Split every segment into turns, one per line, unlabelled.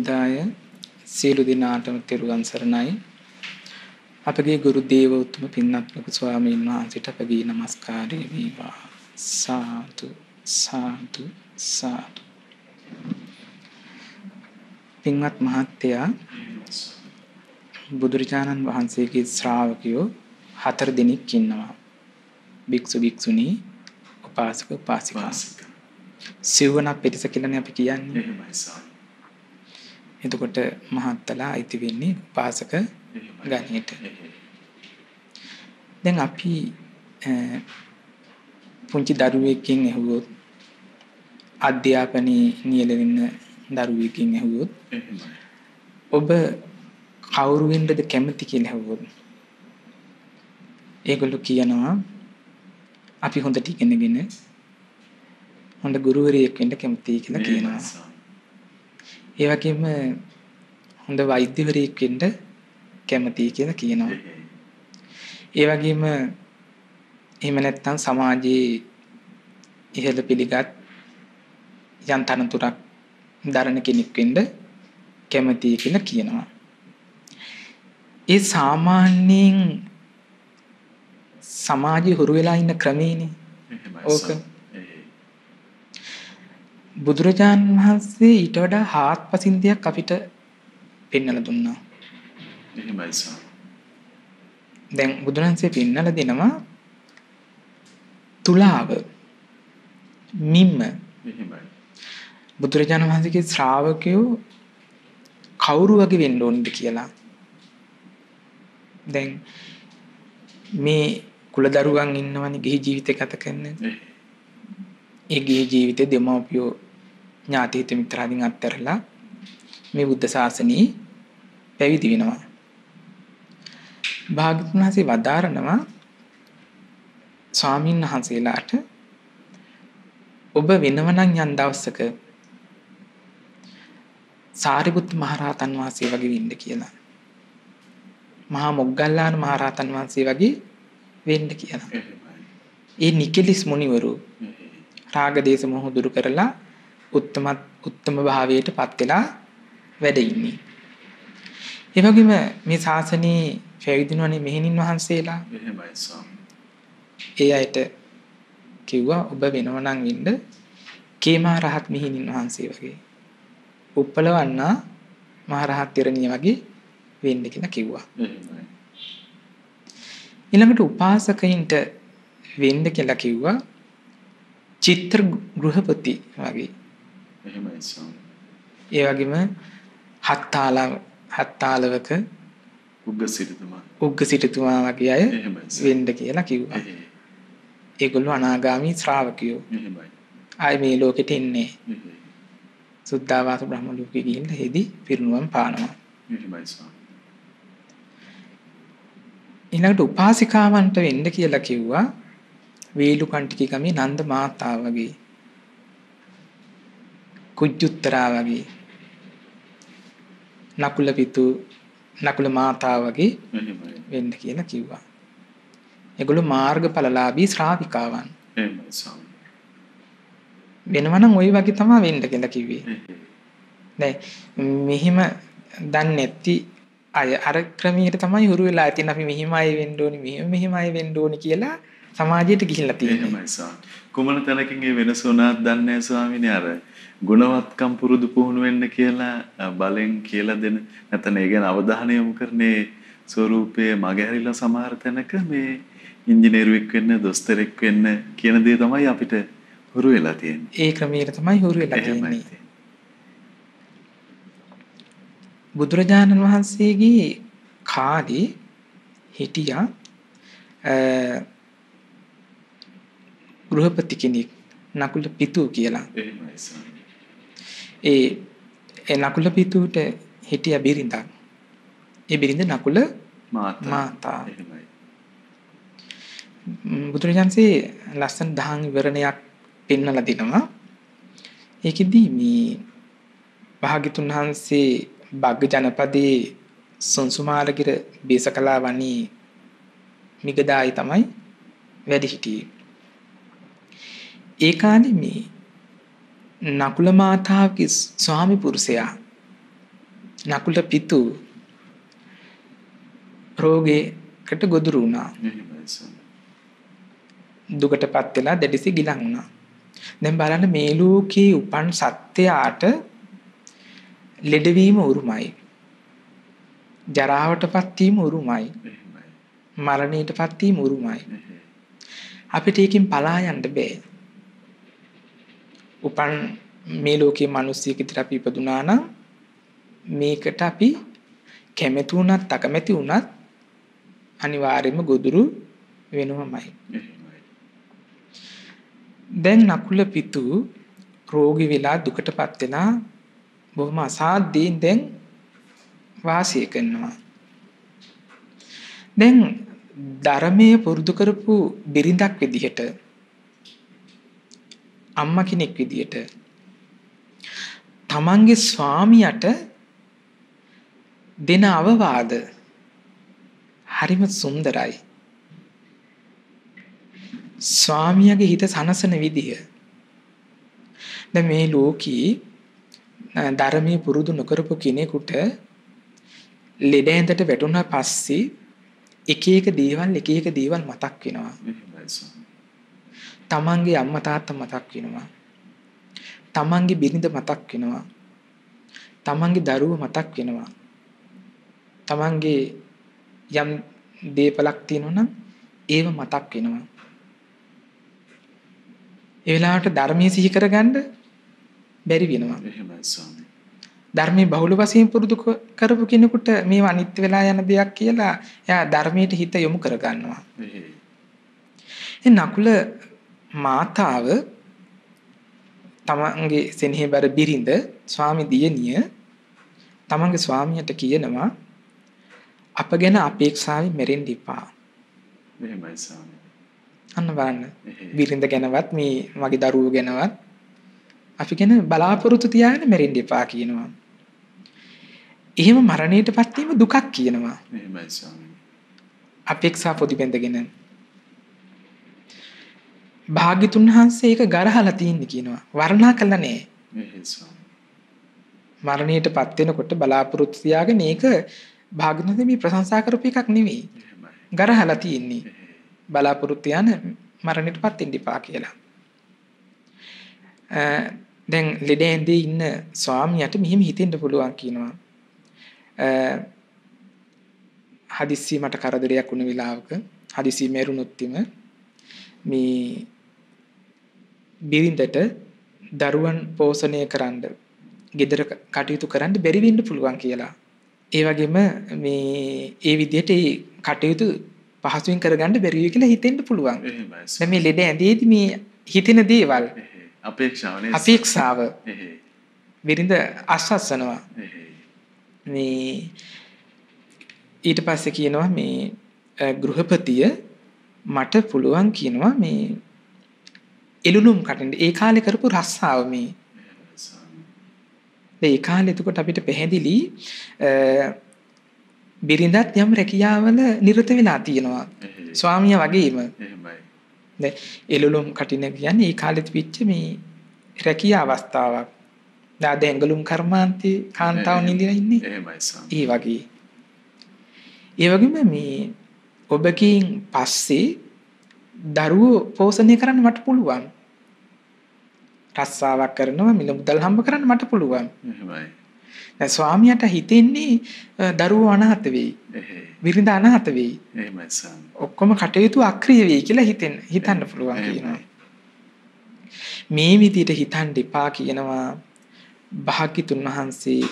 සම්බුද්ධාය සියලු දෙනාටම තෙරුවන් සරණයි. අපගේ ගුරු දේවෝත්තම පින්වත් ලොකු ස්වාමීන් වහන්සේට අපගේ নমස්කාරය වේවා. සාදු සාදු සාදු. පින්වත් මහත්තයා, බුදුරජාණන් වහන්සේගේ ශ්‍රාවකයෝ 4 දෙනෙක් ඉන්නවා. භික්ෂු භික්ෂුණී, උපාසක උපාසිකා. සිව්වනක් පිරිස කියලානේ අපි කියන්නේ.
එහෙමයි සාරා.
එතකොට මහත්තලා අයිති වෙන්නේ උපාසක ගණයට. දැන් අපි පුංචි දරුවෙක්ගෙන් ඇහුවොත්, අධ්‍යාපනයේ නියැලෙන දරුවෙක්ගෙන් ඇහුවොත්, ඔබ කවුරු වෙන්නද කැමති කියලා ඇහුවොත්, ඒගොල්ලෝ කියනවා අපි හොඳට ඉගෙනගෙන හොඳ ගුරුවරයෙක් වෙන්න කැමතියි කියලා කියනවා. ඒ වගේම හොඳ වෛද්‍යවරයෙක් වෙන්න කැමතියි කියලා කියනවා. ඒ වගේම එහෙම නැත්නම් සමාජයේ ඉහළ පිළිගත් යම් තනතුරක් දරන කෙනෙක් වෙන්න කැමතියි කියලා කියනවා. ඒ සාමාන්‍යයෙන් සමාජයේ හුරු වෙලා ඉන්න ක්‍රමේනේ. ඕක බුදුරජාණන් වහන්සේ ඊට වඩා හාත්පසින් දෙයක් අපිට පෙන්වලා දුන්නා.
එහෙමයි සාරා.
දැන් බුදුරජාණන්සේ පෙන්වලා දෙනවා තුලාව මිම්ම.
එහෙමයි.
බුදුරජාණන් වහන්සේගේ ශ්‍රාවකයෝ කවුරු වගේ වෙන්න ඕනද කියලා. දැන් මේ කුලදරුවන් ඉන්නවනේ ගිහි ජීවිත ගත කරන. ඒ ගිහි ජීවිතේ දෙමව්පියෝ ඥාති හිත මිත්‍රාදීන් අත්හැරලා මේ බුද්ධ ශාසනයේ පැවිදි වෙනවා. භාග්‍යවතුන් වහන්සේ වදාරනවා ස්වාමීන් වහන්සේලාට, ඔබ වෙනවනම් යම් දවසක සාරිපුත්ත මහරහතන් වහන්සේ වගේ වෙන්න කියලා. මහා මොග්ගල්ලාන මහරහතන් වහන්සේ වගේ වෙන්න කියලා. ඒ නිකලස් මුනිවරු රාග දේශ මොහ දුරු කරලා උත්තම භාවයට පත් වෙලා වැඩ ඉන්නේ. ඒ වගේම මේ ශාසනයේ පැවිදිනවනේ මෙහෙණින් වහන්සේලා.
එහෙමයි ස්වාමී.
ඒ අයට කිව්වා ඔබ වෙනවනම් වෙන්න කේමා රහත් මෙහෙණින් වහන්සේ වගේ. උප්පලවන්නා මහරහත් තෙරණිය වගේ වෙන්න කියලා කිව්වා.
එහෙමයි.
ඊළඟට උපාසකයින්ට වෙන්න කියලා කිව්වා චිත්‍ර ගෘහපති වගේ.
එහෙමයි ස්වාමී.
ඒ වගේම හත්තාලවක උග්ගසිරිතුමා වගේ අය වෙන්න කියලා කිව්වා. ඒගොල්ලෝ අනාගාමී ශ්‍රාවකයෝ.
එහෙමයි.
ආයි මේ ලෝකෙට එන්නේ. සුද්ධාවාස බ්‍රහ්ම ලෝකෙ ගිහිල්ලා හෙදී පිරිනුවම් පානවා.
එහෙමයි ස්වාමී.
ඊළඟට උපාසිකාවන්ට වෙන්න කියලා කිව්වා වේලුකණ්ඨික ගමේ නන්ද මාතාව වගේ, කුජුත්තරා වගේ, නකුල මාතාව වගේ වෙන්න කියලා කිව්වා. ඒගොල්ලෝ මාර්ගඵලලාභී ශ්‍රාවිකාවන්.
එහෙමයි ස්වාමී.
වෙනවනම් ওই වගේ තමයි වෙන්න කියලා කිව්වේ. දැන් මෙහිම දන්නේ නැති අය අර ක්‍රමයට තමයි හුරු වෙලා තියෙන. අපි මෙහිම අය වෙන්න ඕනි, මෙහිම අය වෙන්න ඕනි කියලා සමාජයට ගිහිල්ලා තියෙනවා.
එහෙමයි ස්වාමී. කුමන තැනකින් මේ වෙනස වුණාද දන්නේ නැහැ ස්වාමීනි. අර ගුණවත්කම් පුරුදු පුහුණු වෙන්න කියලා බලෙන් කියලා දෙන නැත්නම් ඒ ගැන අවධානය යොමු කරන්නේ ස්වරූපයේ මගහැරිලා සමහර තැනක මේ ඉංජිනේරුවෙක් වෙන්න, දොස්තරෙක් වෙන්න කියන දේ තමයි අපිට හුරු වෙලා තියෙන්නේ.
ඒ ක්‍රමයට තමයි හුරු වෙලා තියෙන්නේ. බුදුරජාණන් වහන්සේගේ කාලේ හිටියා ගෘහපති කෙනෙක් නකුල පිතු කියලා.
එහෙමයි ස්වාමී.
ඒ නකුල පිතුට හිටිය බිරිඳක්. ඒ බිරිඳ නකුල මාතා.
එහෙමයි.
බුදුරජාණන්සේ ලස්සන දහම් විවරණයක් පෙන්වලා දෙනවා. ඒකෙදි මේ භාග්‍යතුන් වහන්සේ බග්ග ජනපදයේ සංසුමාලගිර බේසකලා වනී මිගදායි තමයි වැඩි හිටියේ. ඒ කාලේ මේ නකුල මාතාවගේ ස්වාමි පුරුෂයා නකුල පිතු රෝගයකට ගොදුරු වුණා.
එහෙමයි ස්වාමී.
දුකටපත් වෙලා දෙඩිසි ගිලන් වුණා. දැන් බලන්න මේ ලෝකේ උපන් සත්‍යයට ලෙඩවීම උරුමයි. ජරාවටපත් වීම උරුමයි.
එහෙමයි.
මරණයටපත් වීම උරුමයි.
එහෙයි.
අපිට ඒකෙන් පලා යන්න බෑ. උපන් මේ ලෝකේ මිනිස්සෙක් විතර අපි ඉපදුනා නම් මේකට අපි කැමති වුණත් අකමැති වුණත් අනිවාර්යයෙන්ම ගොදුරු වෙනවමයි.
එහෙමයි.
දැන් නකුල පිතු රෝගී වෙලා දුකටපත් වෙලා බොහොම අසාධ්‍යයෙන් දැන් වාසය කරනවා. දැන් ධර්මයේ පුරුදු කරපු බිරිඳක් විදිහට අම්මා කෙනෙක් විදිහට තමන්ගේ ස්වාමියාට දෙන අවවාද හරිම සුන්දරයි. ස්වාමියාගේ හිත සනසන විදිය. දැන් මේ ලෝකී ධර්මයේ පුරුදු නොකරපු කෙනෙකුට ලෙඩ ඇඳට වැටුණා පස්සේ එක එක දේවල් මතක් වෙනවා.
එහෙමයි ස්වාමී.
තමන්ගේ අම්මා තාත්තා මතක් වෙනවා. තමන්ගේ බිරිඳ මතක් වෙනවා. තමන්ගේ දරුවෝ මතක් වෙනවා. තමන්ගේ යම් දේපලක් තියෙනවා නම් ඒව මතක් වෙනවා. ඒ වෙලාවට ධර්මයේ සිහි කරගන්න බැරි වෙනවා.
එහෙමයි ස්වාමී.
ධර්මයේ බහුල වශයෙන් පුරුදු කරපු කෙනෙකුට මේව අනිත්‍ය වෙලා යන දෙයක් කියලා එයා ධර්මයට හිත යොමු කරගන්නවා.
එහෙයි.
ඒ නකුල මාතාව තමන්ගේ සෙනෙහබර බිරිඳ ස්වාමි දියණිය තමන්ගේ ස්වාමියාට කියනවා අප ගැන අපේක්ෂාවෙන් මෙරෙන්න එපා.
එහෙමයි ස්වාමී.
අන්න බලන්න. බිරිඳ ගැනවත් මේ මගේ දරුවෝ ගැනවත් අපි ගැන බලාපොරොත්තු තියාගෙන මෙරෙන්න එපා කියනවා. එහෙම මරණයටපත් වීම දුකක් කියනවා.
එහෙමයි ස්වාමී.
අපේක්ෂා පොදි බැඳගෙන භාග්‍යතුන් වහන්සේ ඒක ගරහලා තින්නේ කියනවා. වර්ණනා කළා නෑ.
එහෙයි ස්වාමී.
මරණයටපත් වෙනකොට බලාපොරොත්තු තියාගෙන ඒක භාග්‍යතුන් මේ ප්‍රශංසා කරපු එකක් නෙවෙයි.
එහෙමයි.
ගරහලා තින්නේ.
එහෙයි.
බලාපොරොත්තු යන මරණයටපත් වෙන්න එපා කියලා. දැන් ලෙඩෙන්දී ඉන්න ස්වාමියාට මෙහෙම හිතෙන්න පුළුවන් කියනවා. හදිස්සි මට කරදරයක් වුණ වෙලාවක හදිස්සි මෙරුණොත් මේ බිරිඳට දරුවන් පෝෂණය කරන්න, ගෙදර කටයුතු කරන්න බැරි වෙන්න පුළුවන් කියලා. ඒ වගේම මේ ඒ විදිහට ඒ කටයුතු පහසුවෙන් කරගන්න බැරි වෙයි කියලා හිතෙන්න පුළුවන්.
එහෙමයි.
දැන් මේ ලෙඩ ඇඳේදී මේ හිතෙන දේවල්
අපේක්ෂාව නේ.
අපේක්ෂාව
එහෙයි.
බිරිඳ අස්වස්සනවා.
එහෙයි.
මේ ඊට පස්සේ කියනවා මේ ගෘහපතිය මට පුළුවන් කියනවා මේ එළුළුම් කටින්න ඒ කාලේ කරපු රස්සාව මේ. ඒ කාලේ එතකොට අපිට පැහැදිලි බිරිඳත් යම් රැකියාවල නිරත වෙලා තියෙනවා. ස්වාමියා වගේම.
එහෙමයි.
දැන් එළුළුම් කටින්න කියන්නේ ඒ කාලෙත් පිච්ච මේ රැකියා අවස්ථාවක්. දැන් ඇඟලුම් කර්මාන්තේ කාන්තාවන් ඉඳලා ඉන්නේ.
එහෙමයි ස්වාමී.
ඒ වගේ. ඒ වගේම මේ ඔබකින් පස්සේ දරුවෝ පෝෂණය කරන්න මට පුළුවන්. රස්සාවක් කරනවා මිල මුදල් හම්බ කරන්න මට පුළුවන්.
එහෙමයි.
දැන් ස්වාමියාට හිතෙන්නේ දරුවෝ අනාථ වෙයි.
එහෙයි.
බිරිඳ අනාථ වෙයි.
එහෙමයි ස්වාමී.
ඔක්කොම කටයුතු අක්‍රිය වෙයි කියලා හිතන්න පුළුවන් කියනවා. මේ විදිහට හිතන්න එපා කියනවා. භාග්‍යතුන් වහන්සේ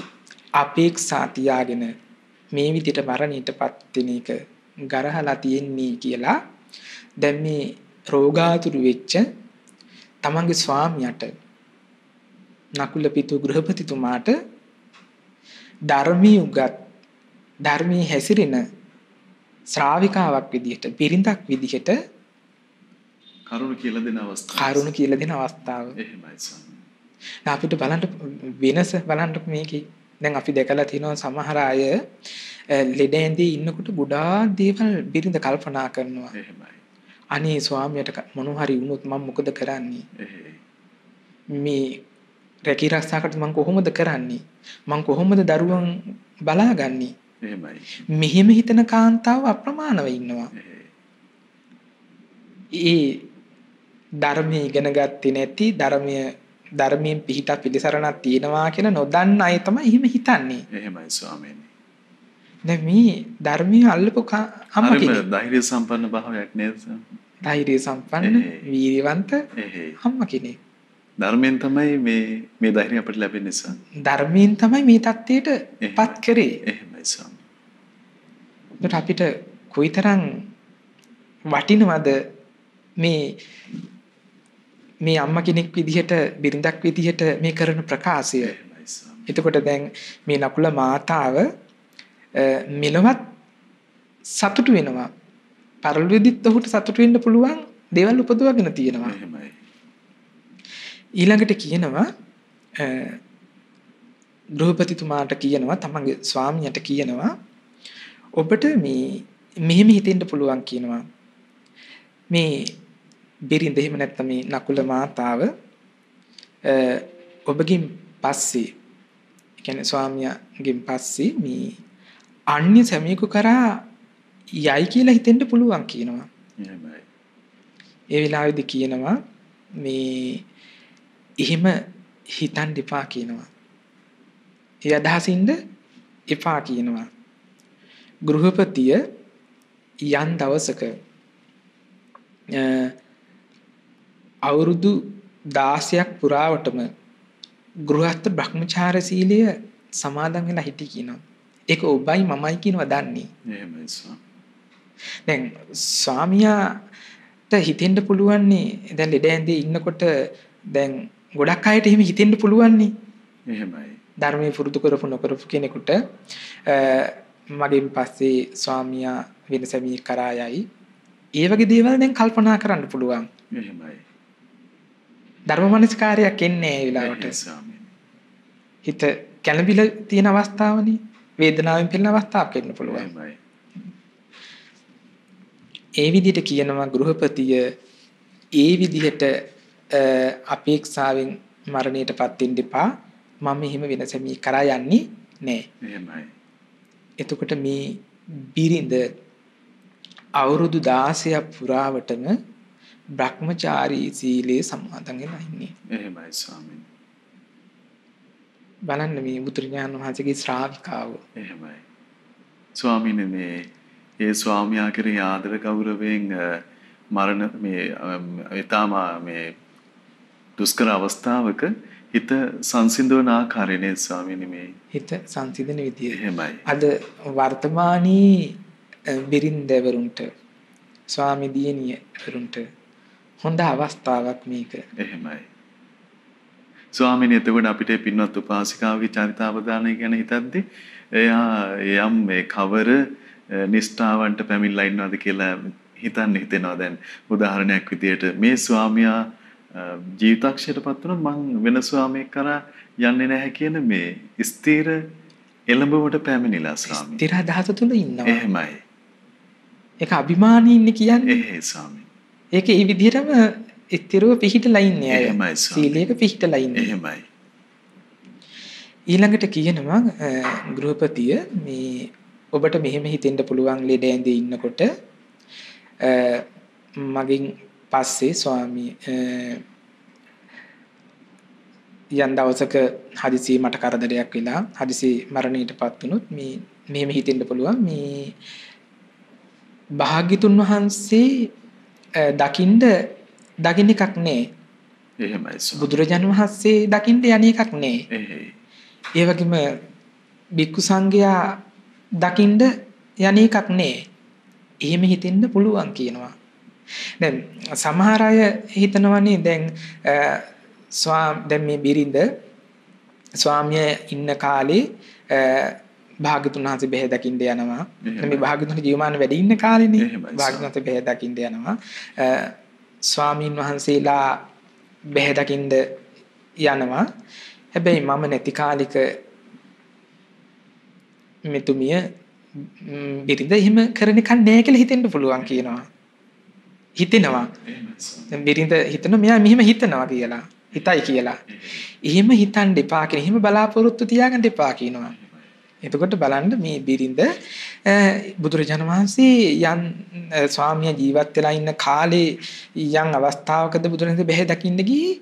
අපේක්ෂා තියාගෙන මේ විදිහට මරණයටපත් වෙන එක ගරහලා තියෙන්නේ කියලා දැන් මේ රෝගාතුරු වෙච්ච තමන්ගේ ස්වාමියාට නකුල පිතු ගෘහපතිතුමාට ධර්මී උගත් ධර්මී හැසිරෙන ශ්‍රාවිකාවක් විදිහට බිරිඳක් විදිහට
කරුණ කියලා දෙන අවස්ථාව.
කරුණ කියලා දෙන අවස්ථාව.
එහෙමයි ස්වාමී.
අපිට බලන්න වෙනස බලන්න මේකේ දැන් අපි දැකලා තියෙනවා සමහර අය ලෙඩ ඇඳේ ඉන්නකොට ගොඩාක් දේවල් බිරිඳ කල්පනා කරනවා.
එහෙමයි.
අනේ ස්වාමියාට මොන හරි වුණොත් මම මොකද කරන්නේ?
එහෙයි.
මේ රැකී රක්ෂාකට මං කොහොමද කරන්නේ? මං කොහොමද දරුවන් බලාගන්නේ?
එහෙමයි.
මෙහෙම හිතන කාන්තාව අප්‍රමාණව ඉන්නවා. ඒ ධර්මයේ ඉගෙන ගත්තේ නැති ධර්මයෙන් පිහිටක් පිළිසරණක් තියෙනවා කියලා නොදන්න අය තමයි එහෙම හිතන්නේ.
එහෙමයි ස්වාමීනි.
දැන් මේ ධර්මයේ අල්ලපු අම්ම
හරිම
කෙනෙක්.
ධෛර්ය සම්පන්න භාවයක් නේද?
ධෛර්ය සම්පන්න වීර්යවන්ත අම්ම කෙනෙක්.
ධර්මයෙන් තමයි මේ ධෛර්යය අපිට ලැබෙන්නේ නිසා.
ධර්මයෙන් තමයි මේ தත්ත්වයට පත් කරේ.
එහෙමයි ස්වාමී.
ඒකට අපිට කොයිතරම් වටිනවද මේ අම්මා කෙනෙක් විදිහට බිරිඳක් විදිහට මේ කරන ප්‍රකාශය. එතකොට දැන් මේ නකුල මාතාව මෙලවත් සතුටු වෙනවා. පරලොවදීත් ඔහුට සතුටු වෙන්න පුළුවන් දේවල් උපදවගෙන තියෙනවා.
එහෙමයි.
ඊළඟට කියනවා ගෘහපතිතුමාට කියනවා තමන්ගේ ස්වාමියාට කියනවා ඔබට මෙහෙම හිතෙන්න පුළුවන් කියනවා. මේ බිරිඳ එහෙම නැත්නම් මේ නකුල මාතාව ඔබගෙන් පස්සේ කියන්නේ ස්වාමියාගෙන් පස්සේ මේ අන්‍ය සමීකු කරා යයි කියලා හිතෙන්න පුළුවන් කියනවා.
එහෙමයි.
ඒ වෙලාවේදී කියනවා මේ එහෙම හිතන් දෙපා කියනවා. ඒ අදහසින්ද එපා කියනවා. ගෘහපතිය යන් දවසක අවුරුදු 16ක් පුරාවටම ගෘහස්ත බ්‍රහ්මචාර සීලය සමාදන් වෙලා හිටි කියනවා. ඒක ඔබයි මමයි කියනවා දන්නේ.
එහෙමයි ස්වාමී.
දැන් ස්වාමියාට හිතෙන්න පුළුවන් නේ දැන් ලෙඩ ඇඳේ ඉන්නකොට දැන් ගොඩක් අයට එහෙම හිතෙන්න පුළුවන් නේ.
එහෙමයි.
ධර්මයේ පුරුදු කරපු නොකරපු කෙනෙකුට මගෙන් පස්සේ ස්වාමියා වෙනසමී කරා යයි. ඒ වගේ දේවල් දැන් කල්පනා කරන්න පුළුවන්.
එහෙමයි.
ධර්ම මනස්කාරයක් එන්නේ ඒ වෙලාවට. හිත කැළඹිලා තියෙන අවස්ථාවනේ වේදනාවෙන් පෙළෙන අවස්ථාවක් එන්න පුළුවන්.
එහෙමයි.
ඒ විදිහට කියනවා ගෘහපතිය ඒ විදිහට අපේක්ෂාවෙන් මරණයටපත් වෙන්න එපා. මම එහෙම වෙනසමී කරා යන්නේ නෑ.
එහෙමයි.
එතකොට මේ බිරිඳ අවුරුදු 16ක් පුරාවටම බ්‍රහ්මචාරී සීලයේ සමාදන් වෙලා ඉන්නේ.
එහෙමයි ස්වාමීනි.
බලන්න මේ බුදුරජාණන් වහන්සේගේ ශ්‍රාවිකාව.
එහෙමයි. ස්වාමීනි ඒ ස්වාමියා කෙරෙහි ආදර ගෞරවයෙන් මරණ ඊටාම දුෂ්කර අවස්ථාවක හිත සංසිඳවන ආකාරය නේ ස්වාමීනි මේ.
හිත සංසිඳන විදිය.
එහෙමයි.
අද වර්තමානී බිරින්දවරුන්ට ස්වාමි දියණියවරුන්ට හොඳ අවස්ථාවක් මේක.
එහෙමයි. ස්වාමීනි එතකොට අපිට පින්වත් උපාසිකාවගේ චරිතාවධානය ගැන හිතද්දී එයා යම් මේ කවර නිෂ්ඨාවන්ට පැමිණලා ඉන්නවද කියලා හිතෙනවා. දැන් උදාහරණයක් විදියට මේ ස්වාමියා ජීවිතක්ෂයටපත් වුණොත් මං වෙන ස්වාමියෙක් කරා යන්නේ නැහැ කියන මේ ස්ථිර එළඹුමට පැමිණිලා ස්වාමී.
ස්ථිර අදහස තුල ඉන්නවා.
එහෙමයි.
ඒක අභිමානී ඉන්නේ කියන්නේ.
එහෙයි ස්වාමී.
ඒක ඒ විදිහටම ස්ථිරව පිහිටලා ඉන්නේ අය.
එහෙමයි ස්වාමී.
සීලයක පිහිටලා ඉන්නේ.
එහෙමයි.
ඊළඟට කියනවා ගෘහපතිය මේ ඔබට මෙහෙම හිතෙන්න පුළුවන් ලෙඩ ඇඳේ ඉන්නකොට මගෙන් පස්සේ ස්වාමී යන් දවසක හදිසියෙ මට කරදරයක් වෙලා හදිසි මරණයටපත් වුණොත් මේ මෙහෙම හිතෙන්න පුළුවන් මේ භාග්‍යතුන් වහන්සේ දකින්න එකක් නෑ.
එහෙමයි ස්වාමී.
බුදුරජාණන් වහන්සේ දකින්න යන්නේ එකක් නෑ.
එහෙයි.
ඒ වගේම බික්කු සංඝයා දකින්න යන්නේ එකක් නෑ. එහෙම හිතෙන්න පුළුවන් කියනවා. දැන් සමහර අය හිතනවානේ දැන් මේ බිරිඳ ස්වාමියා ඉන්න කාලේ භාග්‍යතුන් වහන්සේ බෙහෙ දකින්න යනවා. මේ භාග්‍යතුන් ජීවමාන වැඩි ඉන්න කාලේනේ භාග්‍යතුන් වහන්සේ බෙහෙ දකින්න යනවා. ස්වාමීන් වහන්සේලා බෙහෙ දකින්න යනවා. හැබැයි මම නැති කාලික මෙතුමිය බිරිඳ එහෙම කරන එක නෑ කියලා හිතෙන්න පුළුවන් කියනවා. හිතෙනවා. දැන් බිරිඳ හිතනවා මෙයා මෙහෙම හිතනවා කියලා. හිතයි කියලා. එහෙම හිතන්න එපා කියන. එහෙම බලාපොරොත්තු තියාගන්න එපා කියනවා. එතකොට බලන්න මේ බිරිඳ බුදුරජාණන් වහන්සේ යන් ස්වාමියා ජීවත් වෙලා ඉන්න කාලේ යම් අවස්ථාවකද බුදුරජාණන් බෙහෙ දකින්න ගියේ.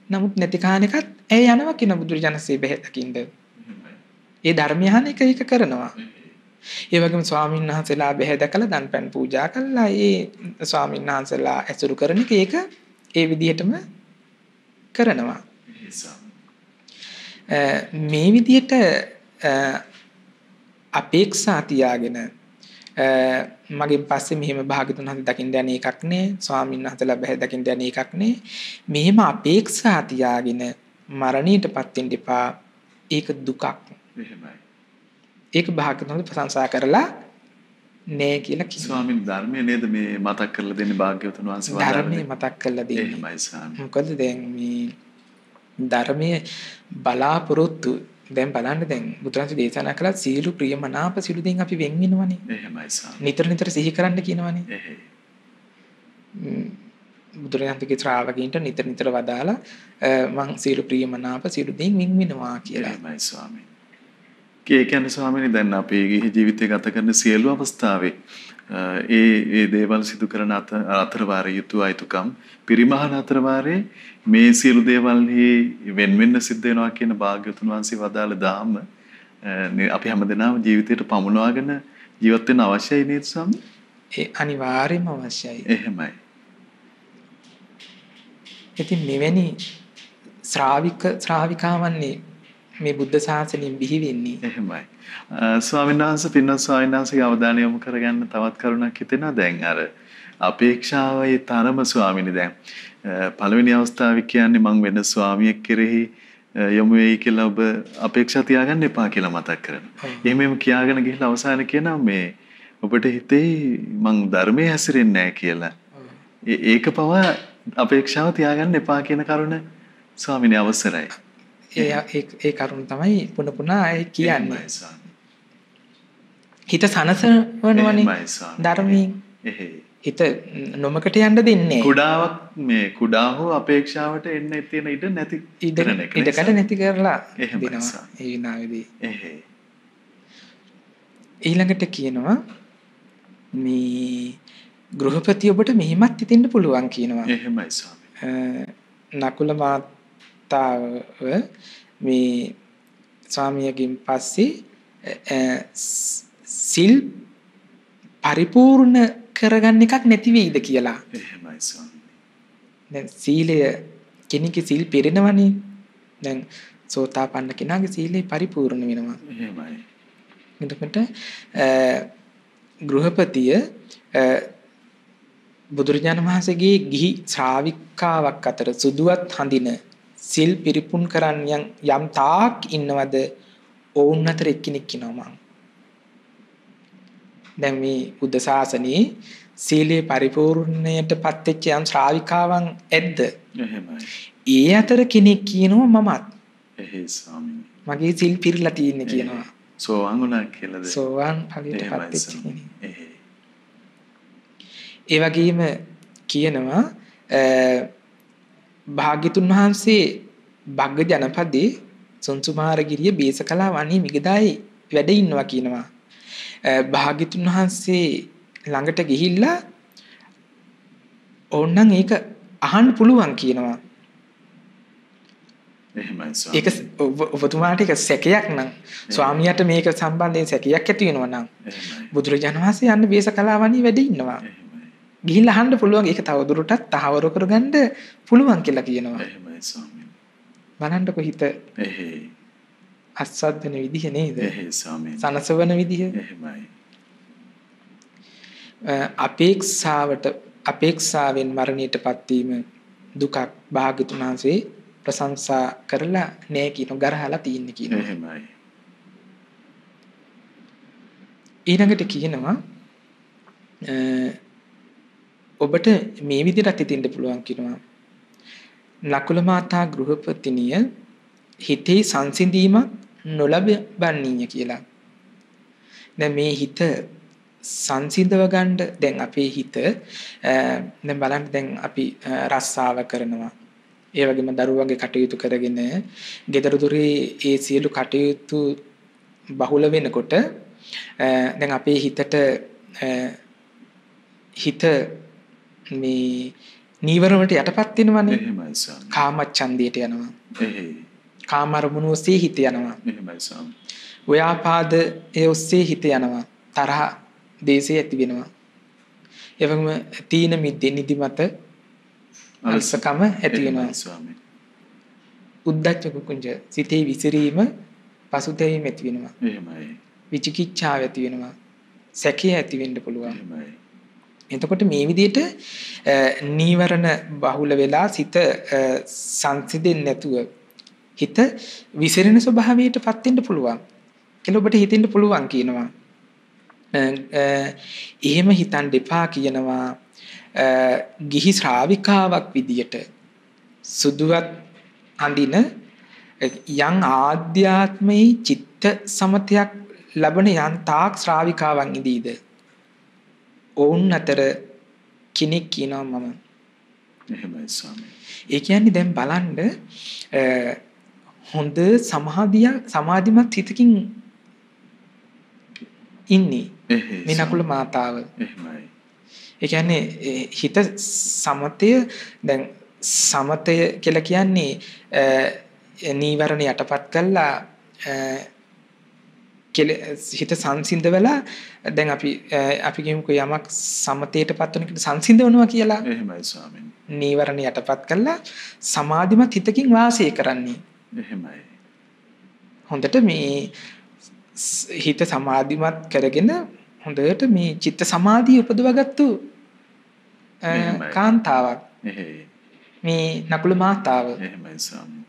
නමුත් නැති කාණ එකත් ඇය යනවා කියන බුදුරජාණන්සේ බෙහෙ දකින්න. ඒ ධර්මය අහන එක කරනවා. ඒ වගේම ස්වාමීන් වහන්සේලා බෙහෙ දැකලා දන් පැන් පූජා කළා. ඒ ස්වාමීන් වහන්සේලා ඇසුරු කරන එක ඒක ඒ විදිහටම කරනවා. මේ විදිහට අපේක්ෂා තියාගෙන මගෙන් පස්සේ මෙහෙම භාග්‍යතුන් වහන්සේ දකින්න යන එකක් නේ, ස්වාමීන් වහන්සේලා බැහැ දකින්න යන එකක් නේ. මෙහෙම අපේක්ෂා තියාගෙන මරණයටපත් වෙන්න එපා. ඒක දුකක්.
එහෙමයි.
ඒක භාග්‍යතුන් වහන්සේ ප්‍රශංසා කරලා නේ කියලා කිව්වා.
ස්වාමීන් ධර්මයේ නේද මේ මතක් කරලා දෙන්නේ භාග්‍යවතුන් වහන්සේ වදාළේ.
ධර්මයේ මතක් කරලා දෙන්නේ.
එහෙමයි ස්වාමීන්.
මොකද දැන් මේ ධර්මයේ බලාපොරොත්තු දැන් බලන්න දැන් බුදුරජාණන් දේශනා කළා සීල ප්‍රියමනාප සිළු දෙන් අපි වෙන් වෙනවනේ.
එහෙමයි ස්වාමී.
නිතර නිතර සිහි කරන්න කියනවනේ.
එහෙයි.
බුදුරජාණන්ගේ ශ්‍රාවකයන්ට නිතර නිතර වදාලා මං සීල ප්‍රියමනාප සිළු දෙන් වෙන් වෙනවා කියලා.
එහෙමයි ස්වාමී. ඒ කියන්නේ ස්වාමීනි දැන් අපේ ජීවිතය ගත කරන සියලු අවස්ථාවේ ඒ දේවල් සිදු කරන අතරවාරයේ යුතු අයතුකම් පරිමහන අතරවාරයේ මේ සියලු දේවල්හි වෙන වෙන සිද්ධ වෙනවා කියන භාග්‍යවතුන් වහන්සේ වදාළ දාම අපි හැමදෙනාම ජීවිතයට පමුණවාගෙන ජීවත් වෙන්න අවශ්‍යයි නේද ස්වාමී?
ඒ අනිවාර්යයෙන්ම අවශ්‍යයි.
එහෙමයි.
ඉතින් මෙවැනි ශ්‍රාවිකාවන්නේ මේ බුද්ධ ශාසනයෙන් බිහි වෙන්නේ.
එහෙමයි. ස්වාමීන් වහන්සේ පින්වත් ස්වාමීන් වහන්සේගේ අවධානය යොමු කරගන්න තවත් කරුණක් හිතෙනවා. දැන් අර අපේක්ෂාවයි තරම ස්වාමීනි දැන් පළවෙනි අවස්ථාවේ කියන්නේ මං වෙන ස්වාමියෙක් කෙරෙහි යොමු වෙයි කියලා ඔබ අපේක්ෂා තියාගන්න එපා කියලා මතක් කරනවා. එහෙමම කියාගෙන ගිහිල්ලා අවසානයේ කියනවා මේ ඔබට හිතේ මං ධර්මයේ හැසිරෙන්නේ නැහැ කියලා. ඒක පවා අපේක්ෂාව තියාගන්න එපා කියන කරුණ ස්වාමීනි අවසරයි.
ඒ කරුණ තමයි පුන පුනා කියන්නේ. හිත සනසවනවනේ ධර්මයෙන්. හිත නොමකට යන්න දෙන්නේ.
කුඩාවක් මේ කුඩා හෝ අපේක්ෂාවට එන්න තියෙන ඉඩ නැති
ඉඩකට නැති කරලා දෙනවා. ඒ විනාවේදී. ඊළඟට කියනවා මේ ගෘහපති ඔබට මෙහෙමත් හිතෙන්න පුළුවන් කියනවා.
එහෙමයි ස්වාමී.
නකුල මාතාව මේ ස්වාමියගෙන් පස්සේ සිල් පරිපූර්ණ කරගන්න එකක් නැති වෙයිද කියලා.
එහෙමයි ස්වාමී.
දැන් සීලය කෙනෙක්ගේ සිල් පිරෙනවනේ. දැන් සෝතාපන්න කෙනාගේ සීලය පරිපූර්ණ වෙනවා.
එහෙමයි.
එතකොට ගෘහපතිය බුදුරජාණන් වහන්සේගේ ගිහි ශ්‍රාවිකාවක් අතර සුදුවත් හඳින සිල් පිරිපුන් කරන් යම් තාක් ඉන්නවද ඔවුන් අතර එක්කෙනෙක් ඉනවා මං. දැන් මේ බුද්ධ ශාසනයේ සීලේ පරිපූර්ණයටපත් වෙච්ච යම් ශ්‍රාවිකාවන් ඇද්ද?
එහෙමයි.
ඒ අතර කෙනෙක් කියනවා මමත්.
එහෙයි ස්වාමීනි.
මගේ සිල් පිරීලා තියෙන්නේ කියනවා.
සෝවාන් වුණා කියලාද?
සෝවාන් ඵලයටපත් වෙච්ච කෙනෙක්.
එහෙයි.
ඒ වගේම කියනවා භාග්‍යතුන් වහන්සේ බග්ග ජනපදයේ සොන්සුමාරගිරිය බේසකලා වණී මිගදායි වැඩ ඉන්නවා කියනවා. භාග්‍යතුන් වහන්සේ ළඟට ගිහිල්ලා ඕන්නම් ඒක අහන්න පුළුවන් කියනවා.
එහෙමයි ස්වාමී.
ඒක ඔබතුමාට ඒක සැකයක් නම් ස්වාමියාට මේක සම්බන්ධයෙන් සැකයක් ඇති වෙනවා නම් බුදුරජාණන් වහන්සේ යන්න බේසකලා වණී වැඩ ඉන්නවා. ගිහිල්ලා අහන්න පුළුවන්. ඒක තව දුරටත් තහවුරු කරගන්න පුළුවන් කියලා කියනවා.
එහෙමයි ස්වාමීනි.
බලන්නකො හිත.
එහෙයි.
අස්වද්දන විදිහ නේද?
එහෙයි ස්වාමීනි.
සනසවන විදිහ.
එහෙමයි. අපේක්ෂාවෙන් මරණයටපත් වීම දුකක්. භාග්‍යතුන් වහන්සේ ප්‍රශංසා කරලා නෑ කියන ගරහලා තින්නේ කියනවා. එහෙමයි.
ඊළඟට කියනවා ඔබට මේ විදිහට හිතෙන්න පුළුවන් කියනවා. නකුල මාතා ගෘහපතිනිය හිතේ සංසිඳීමක් නොලබන්නීය කියලා. දැන් මේ හිත සංසිඳව ගන්න දැන් අපේ හිත දැන් බලන්න දැන් අපි රස්සාව කරනවා. ඒ වගේම දරුවන්ගේ කටයුතු කරගෙන ගෙදර දොරේ ඒ සියලු කටයුතු බහුල වෙනකොට දැන් අපේ හිතට හිත මේ නීවරණ වලට යටපත් වෙනවනේ.
එහෙමයි ස්වාමී.
කාමච්ඡන්දයට යනවා.
එහෙයි.
කාම අරමුණු ඔස්සේ හිත යනවා.
එහෙමයි ස්වාමී.
ව්‍යාපාදයේ ඔස්සේ හිත යනවා. තරහ දේශය ඇති වෙනවා. එවගම තීන මිද්දේ නිදිමත අලසකම ඇති වෙනවා.
ස්වාමී.
උද්ධච්ච කුකුංජ සිතේ විසිරීම පසුතැවීම ඇති වෙනවා.
එහෙමයි.
විචිකිච්ඡාව ඇති වෙනවා. සැකය ඇති වෙන්න පුළුවන්.
එහෙමයි.
එතකොට මේ විදිහට නීවරණ බහුල වෙලා සිත සංසිඳෙන්නේ නැතුව හිත විසිරෙන ස්වභාවයටපත් වෙන්න පුළුවන්. කියලා ඔබට හිතෙන්න පුළුවන් කියනවා. එහෙම හිතන් දෙපා කියනවා. ගිහි ශ්‍රාවිකාවක් විදියට සුදුවත් අඳින යම් ආධ්‍යාත්මී චිත්ත සමතයක් ලබන යම් තාක් ශ්‍රාවිකාවන් ඉදීද ඔවුන් අතර කෙනෙක් කියනවා මම.
එහෙමයි ස්වාමී.
ඒ කියන්නේ දැන් බලන්න හොඳ සමාධිමත් හිතකින් ඉන්නේ මේ නකුල මාතාව.
එහෙමයි.
ඒ කියන්නේ හිත සමතය දැන් සමතය කියලා කියන්නේ නීවරණ යටපත් කළා හිත සංසිඳ වෙලා දැන් අපි කියමුකෝ යමක් සමතේටපත් වෙනකොට සංසිඳවනවා කියලා.
එහෙමයි ස්වාමීනි.
නීවරණ යටපත් කළා සමාධිමත් හිතකින් වාසය කරන්නේ.
එහෙමයි.
හොඳට මේ හිත සමාධිමත් කරගෙන හොඳට මේ චිත්ත සමාධිය උපදවගත්තු කාන්තාවක්. මේ නකුල මාතාව.
එහෙමයි ස්වාමී.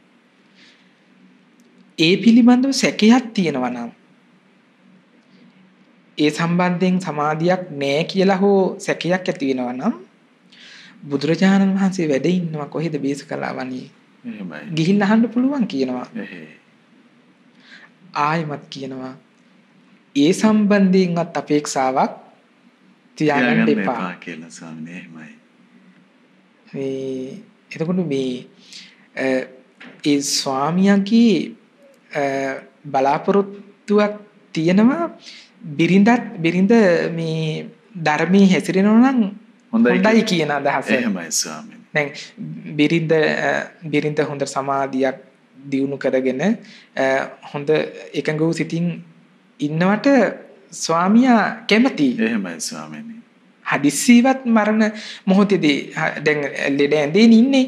ඒ පිළිබඳව සැකයක් තියෙනවා නම් ඒ සම්බන්ධයෙන් සමාධියක් නැහැ කියලා හෝ සැකයක් ඇති වෙනවා නම් බුදුරජාණන් වහන්සේ වැඩ ඉන්නවා කොහෙද බේසකලාවණී.
එහෙමයි.
ගිහින් අහන්න පුළුවන් කියනවා.
එහෙයි.
ආයමත් කියනවා ඒ සම්බන්ධයෙන්වත් අපේක්ෂාවක් තියාගන්න එපා
කියලා ස්වාමීනි. එහෙමයි.
එතකොට මේ ඒ ස්වාමියාගේ බලාපොරොත්තුවක් තියෙනවා බිරිඳ මේ ධර්මයේ හැසිරෙනවා නම් හොඳයි කියන අදහස.
එහෙමයි ස්වාමීනි.
දැන් බිරිඳ හොඳ සමාධියක් දියුණු කරගෙන හොඳ එකඟ වූ සිතින් ඉන්නවට ස්වාමියා කැමති.
එහෙමයි ස්වාමීනි.
හදිස්සියවත් මරණ මොහොතේදී දැන් ලෙඩ ඇඳේ ඉන්නේ.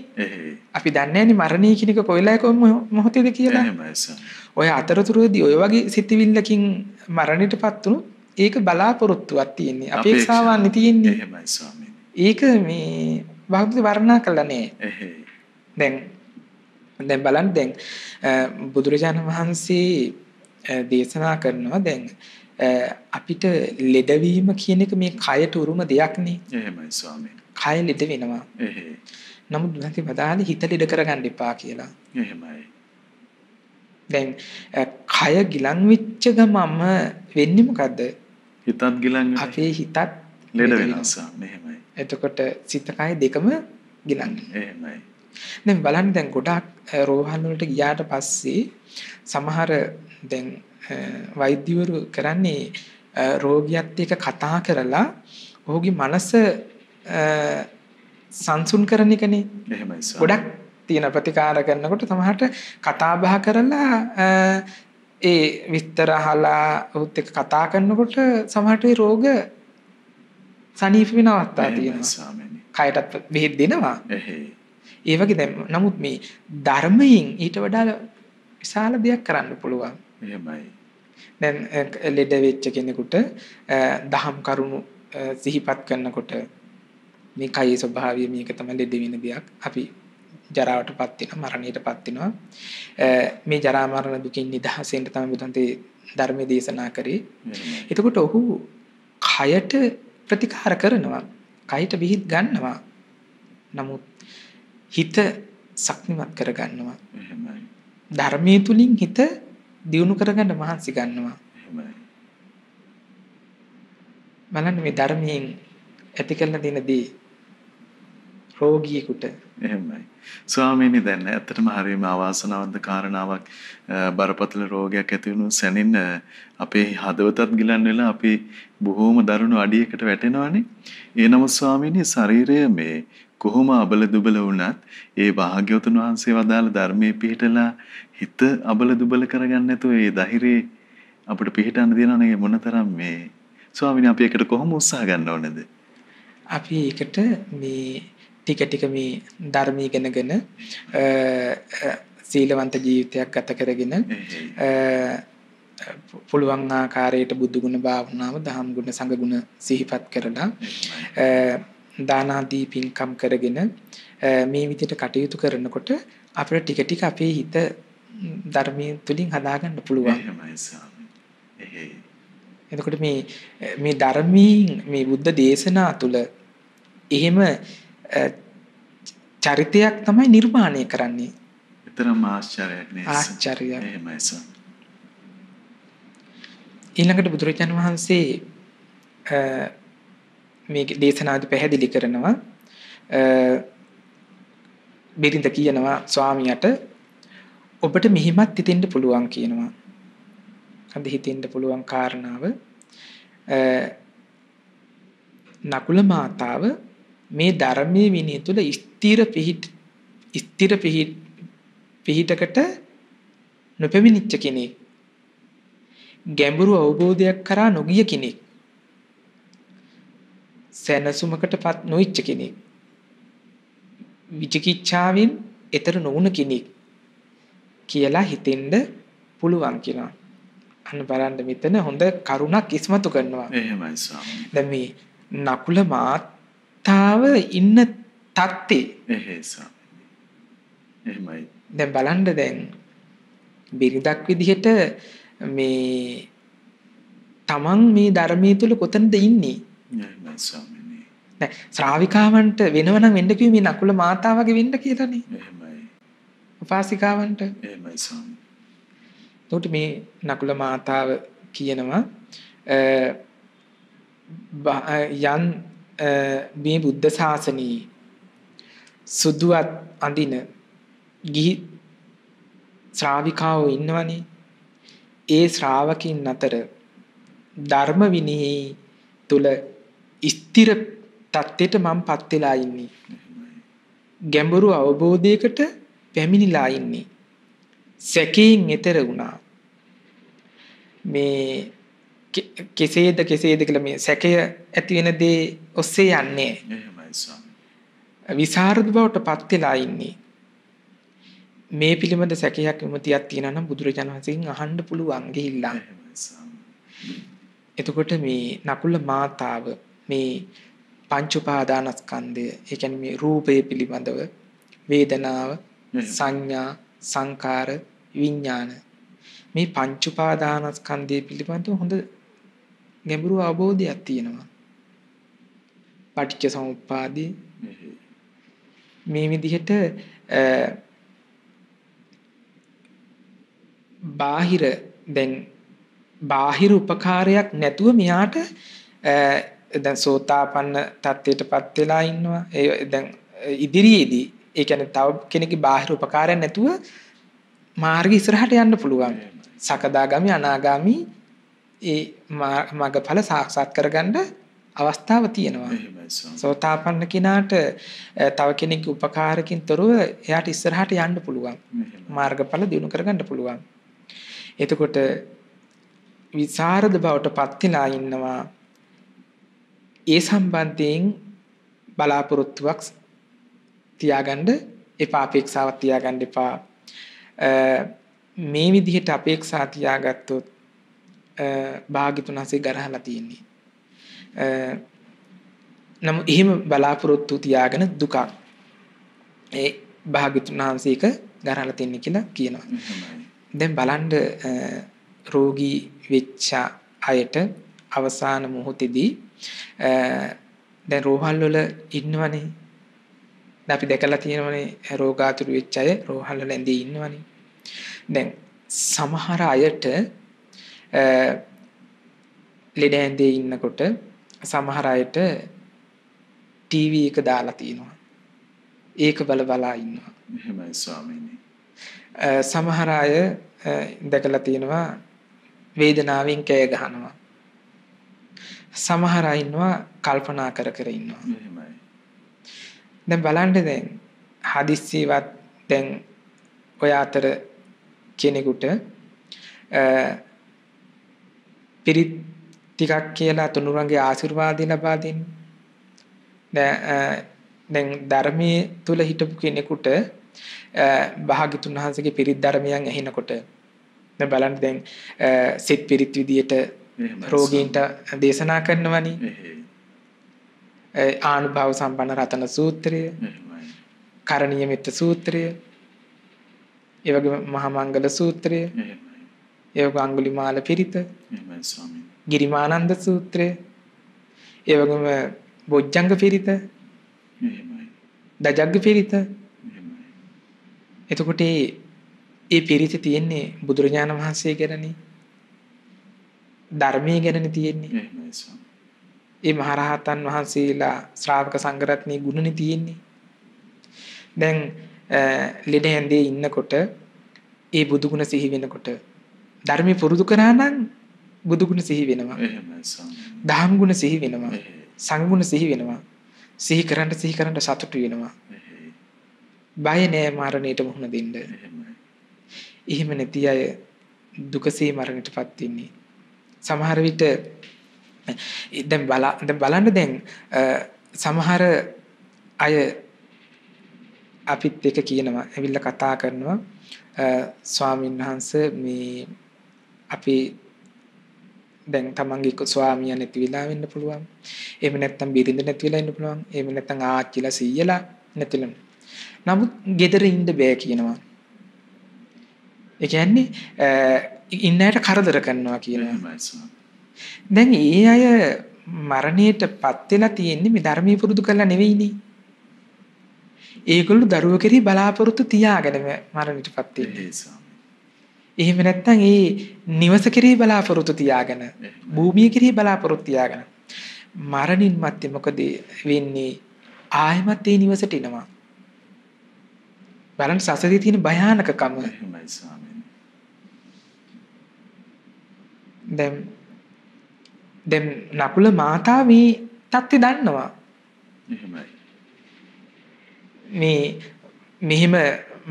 අපි දන්නේ නැහැ මරණය කියන එක කොයිලා මොහොතේද කියලා.
එහෙමයි ස්වාමීනි.
ඔය අතරතුරදී ඔය වගේ සිතිවිල්ලකින් මරණයටපත් වුණොත් ඒක බලාපොරොත්තුවක් තියෙන්නේ. අපේක්ෂාවක් තියෙන්නේ.
එහෙමයි ස්වාමීනි.
ඒක මේ බෞද්ධ වර්ණනා කළා නෑ. දැන් බලන්න දැන් බුදුරජාණන් වහන්සේ දේශනා කරනවා දැන් අපිට ලෙඩවීම කියන එක මේ කයට උරුම දෙයක්නේ.
එහෙමයි ස්වාමීනි.
කය ලෙඩ වෙනවා. නමුත් නැති වදාලේ හිත ලෙඩ කරගන්න එපා කියලා.
එහෙමයි.
දැන් කය ගිලන් වෙච්ච ගමම වෙන්නේ මොකද්ද?
හිතත් ගිලන් වෙනවා.
අපේ හිතත්
ලෙඩ වෙනවා. එහෙමයි.
එතකොට සිත කය දෙකම ගිලන්.
එහෙමයි.
දැන් බලන්න දැන් ගොඩාක් රෝහල් වලට ගියාට පස්සේ සමහර දැන් වෛද්‍යවරු කරන්නේ රෝගියාත් එක්ක කතා කරලා ඔහුගේ මනස සංසුන් කරන එකනේ.
එහෙමයි.
ගොඩක් තියෙන ප්‍රතිකාර කරනකොට සමහරට කතා බහ කරලා ඒ විස්තර අහලා ඔහුත් එක්ක කතා කරනකොට සමහරට ඒ රෝග සනීප වෙන අවස්ථා තියෙනවා. කයටත් බෙහෙත් දෙනවා. ඒ වගේ දැන් නමුත් මේ ධර්මයෙන් ඊට වඩා විශාල දෙයක් කරන්න පුළුවන්.
එහෙමයි.
දැන් ලෙඩ වෙච්ච කෙනෙකුට දහම් කරුණු සිහිපත් කරනකොට මේ කයේ ස්වභාවය මේක තමයි ලෙඩ වෙන දෙයක්. අපි ජරාවටපත් වෙනවා මරණයටපත් වෙනවා. මේ ජරා මරණ දුකින් නිදහසෙන් තමයි බුදුන්සේ ධර්මයේ දේශනා කරේ. එතකොට ඔහු කයට ප්‍රතිකාර කරනවා. කයට බෙහෙත් ගන්නවා. නමුත් හිත ශක්තිමත් කරගන්නවා.
එහෙමයි.
ධර්මයේ තුලින් හිත දියුණු කරගන්න මහන්සි ගන්නවා.
එහෙමයි.
බලන්න මේ ධර්මයෙන් ඇති කරන දිනදී රෝගියෙකුට.
එහෙමයි. ස්වාමීනි දැන් ඇත්තටම හරියම අවාසනාවන්ත කාරණාවක් බරපතල රෝගයක් ඇති වුණු සැනින් අපේ හදවතත් ගිලන් වෙලා අපි බොහෝම දරුණු අඩියකට වැටෙනවානේ. ඒ නමුත් ස්වාමීනි ශරීරය මේ කොහොම අබල දුබල වුණත් ඒ භාග්‍යවතුන් වහන්සේ වදාළ ධර්මයේ පිහිටලා හිත අබල දුබල කරගන්න නැතුව ඒ ධෛර්යය අපිට පිහිටන්න දෙනවනේ මොනතරම් මේ ස්වාමීනි අපි ඒකට කොහොම උත්සාහ ගන්න ඕනේද?
අපි ඒකට මේ ටික මේ ධර්ම ඉගෙනගෙන සීලවන්ත ජීවිතයක් ගත කරගෙන පුළුවන් ආකාරයට බුදු ගුණ භාවනාව දහම් ගුණ සංඝ ගුණ සිහිපත් කරලා දාන ආදී පින්කම් කරගෙන මේ විදිහට කටයුතු කරනකොට අපිට ටික ටික අපේ හිත ධර්මයෙන් තුලින් හදාගන්න පුළුවන්. එතකොට මේ ධර්මයෙන් මේ බුද්ධ දේශනා තුල එහෙම චරිතයක් තමයි නිර්මාණය කරන්නේ.
ඊතරම් ආශ්චර්යයක් නේද?
ආශ්චර්යයක්.
එහෙමයි සර්.
ඊළඟට බුදුරජාණන් වහන්සේ මේ දේශනාදී පැහැදිලි කරනවා බිරිඳ කියනවා ස්වාමියාට ඔබට මෙහිමත් හිතෙන්න පුළුවන් කියනවා. අද හිතෙන්න පුළුවන් කාරණාව නකුල මාතාව මේ ධර්මයේ විනය තුල ස්ථිර පිහිටකට නොපෙමිණිච්ච කෙනෙක්. ගැඹුරු අවබෝධයක් කරා නොගිය කෙනෙක්. සැනසුමකටපත් නොවිච්ච කෙනෙක්. විචිකිච්ඡාවෙන් ඈතර නොවුන කෙනෙක් කියලා හිතෙන්න පුළුවන් කියනවා. අන්න බලන්න මෙතන හොඳ කරුණක් ඉස්මතු කරනවා.
එහෙමයි ස්වාමී.
දැන් මේ නකුල මාතාව ඉන්න තත්ත්වේ
එහෙයි ස්වාමී. එහෙමයි.
දැන් බලන්න දැන් බිරිඳක් විදිහට මේ තමන් මේ ධර්මයේ තුල කොතනද ඉන්නේ?
එහෙමයි ස්වාමීනි.
දැන් ශ්‍රාවිකාවන්ට වෙනවනම් වෙන්න කිව්වේ මේ නකුල මාතාවගේ වෙන්න කියලානේ.
එහෙමයි.
උපාසිකාවන්ට.
එහෙමයි ස්වාමී.
එතකොට මේ නකුල මාතාව කියනවා යන් මේ බුද්ධ ශාසනයේ සුදුවත් අඳින ගිහි ශ්‍රාවිකාවෝ ඉන්නවනේ. ඒ ශ්‍රාවකින් අතර ධර්ම විනයෙහි තුල ස්ථිර තත්ත්වයට මමපත් වෙලා ඉන්නේ. ගැඹුරු අවබෝධයකට පැමිණිලා ඉන්නේ. සැකයෙන් එතර වුණා. මේ කෙසේද කියලා මේ සැකය ඇති වෙන දේ ඔස්සේ යන්නේ.
එහෙමයි ස්වාමී.
විසරද බවට පත් වෙලා ඉන්නේ. මේ පිළිබඳ සැකයක් විමතියක් තියෙනවා නම් බුදුරජාණන් වහන්සේගෙන් අහන්න පුළුවන් ගිහිල්ලා.
එහෙමයි ස්වාමී.
එතකොට මේ නකුල මාතාව මේ පංච උපාදානස්කන්ධය, ඒ කියන්නේ මේ රූපය පිළිබඳව වේදනාව, සංඥා, සංකාර, විඥාන මේ පංච උපාදානස්කන්ධය පිළිබඳව හොඳ ගැඹුරු අවබෝධයක් තියෙනවා. පටිච්ච සමුප්පාදේ මේ විදිහට බාහිර උපකාරයක් නැතුව මෙයාට දැන් සෝතාපන්න තත්ත්වයටපත් වෙලා ඉන්නවා. ඒ දැන් ඉදිරියේදී ඒ කියන්නේ තව කෙනෙක්ගේ බාහිර උපකාරයක් නැතුව මාර්ගය ඉස්සරහට යන්න පුළුවන්. සකදාගාමි අනාගාමි ඒ මාර්ගඵල සාක්ෂාත් කරගන්න අවස්ථාව තියෙනවා. සෝතාපන්න කෙනාට තව කෙනෙක්ගේ උපකාරකින් තොරව එයාට ඉස්සරහට යන්න පුළුවන්. මාර්ගඵල දිනු කරගන්න පුළුවන්. එතකොට විසරද බවට පත් වෙලා ඉන්නවා. ඒ සම්බන්ධයෙන් බලාපොරොත්තුවක් තියාගන්න එපා, අපේක්ෂාවක් තියාගන්න එපා. මේ විදිහට අපේක්ෂා තියාගත්තොත් භාග්‍යතුන් හසේ ගරහලා තියෙන්නේ. නම් එහෙම බලාපොරොත්තු තියාගෙන දුකක් ඒ භාග්‍යතුන් වහන්සේක ගරහලා තින්නේ කියලා කියනවා. දැන් බලන්න රෝගී වෙච්ච අයට අවසාන මොහොතේදී දැන් රෝහල් වල ඉන්නවනේ. දැන් අපි දැකලා තියෙනවනේ රෝගාතුරු වෙච්ච අය රෝහල් වල ඇඳේ ඉන්නවනේ. දැන් සමහර අයට ලෙඩ ඇඳේ ඉන්නකොට සමහර අයට ටීවී එක දාලා තියෙනවා. ඒක බල බලා ඉන්නවා.
එහෙමයි ස්වාමීනි.
සමහර අය දැකලා තියෙනවා වේදනාවෙන් කෑ ගහනවා. සමහර අය ඉන්නවා කල්පනා කර කර ඉන්නවා.
එහෙමයි.
දැන් බලන්න දැන් හදිස්සියවත් දැන් ඔය අතර කෙනෙකුට පිරිත් ටිකක් කියලා තුනුරන්ගේ ආශිර්වාද ලබා දෙන්න. දැන් ධර්මයේ තුල හිටපු කෙනෙකුට භාග්‍යතුන් වහන්සේගේ පිරිත් ධර්මයන් ඇහෙනකොට දැන් බලන්න දැන් සෙත් පිරිත් විදියට රෝගීන්ට දේශනා කරනවනේ. ආනුභාව සම්පන්න රතන සූත්‍රය, කරණීය මෙත්ත සූත්‍රය, ඒ වගේම මහා මංගල සූත්‍රය, ඒ වගේම අඟුලිමාල පිරිත, ගිරිමානන්ද සූත්‍රය, ඒ වගේම බොජ්ජංග පිරිත, දජග්ග පිරිත. එතකොට ඒ පිරිත තියෙන්නේ බුදුරජාණන් වහන්සේ ගැනනේ, ධර්මයේ ගැනනේ තියෙන්නේ. ඒ මහරහතන් වහන්සේලා ශ්‍රාවක සංඝරත්නයේ ගුණනේ තියෙන්නේ. දැන් ලෙඩ හැන්දේ ඉන්නකොට ඒ බුදු ගුණ සිහි වෙනකොට ධර්මයේ පුරුදු කරා නම් බුදු ගුණ සිහි වෙනවා. දහම් ගුණ සිහි වෙනවා. සංඝ ගුණ සිහි වෙනවා. සිහි කරන්න සතුටු වෙනවා. බය නෑ මරණයට මුහුණ දෙන්න. එහෙම නැති අය දුකසේ මරණයටපත් වෙන්නේ. සමහර විට දැන් බලන්න දැන් සමහර අය අපිත් එක කියනවා ඇවිල්ලා කතා කරනවා ස්වාමීන් වහන්සේ මේ අපි දැන් තමන්ගේ ස්වාමියා නැති වෙලා වෙන්න පුළුවන්. එහෙම නැත්නම් බිරිඳ නැති වෙලා ඉන්න පුළුවන්. එහෙම නැත්නම් ආච්චිලා සීයලා නැතිලම. නමුත් gedara ඉන්න බෑ කියනවා. ඒ කියන්නේ ඉන්නයට කරදර කරනවා කියනවා. දැන් ඒ අය මරණයටපත් වෙලා තියෙන්නේ මේ ධර්මයේ පුරුදු කරලා නෙවෙයිනේ. ඒගොල්ලෝ දරුවෝ කෙරෙහි බලාපොරොත්තු තියාගෙන මරණයටපත් වෙන්නේ. එහෙම නැත්නම් ඒ නිවස කෙරෙහි බලාපොරොත්තු තියාගෙන, භූමිය කෙරෙහි බලාපොරොත්තු තියාගෙන මරණින් මත්තේ මොකද වෙන්නේ? ආයමත් ඒ නිවසට එනවා. බලන්න සසරේ තියෙන භයානකකම. එහෙමයි ස්වාමීනි. දැන් නකුල මාතා මේ தත්ති දන්නවා. එහෙමයි. මේ මෙහිම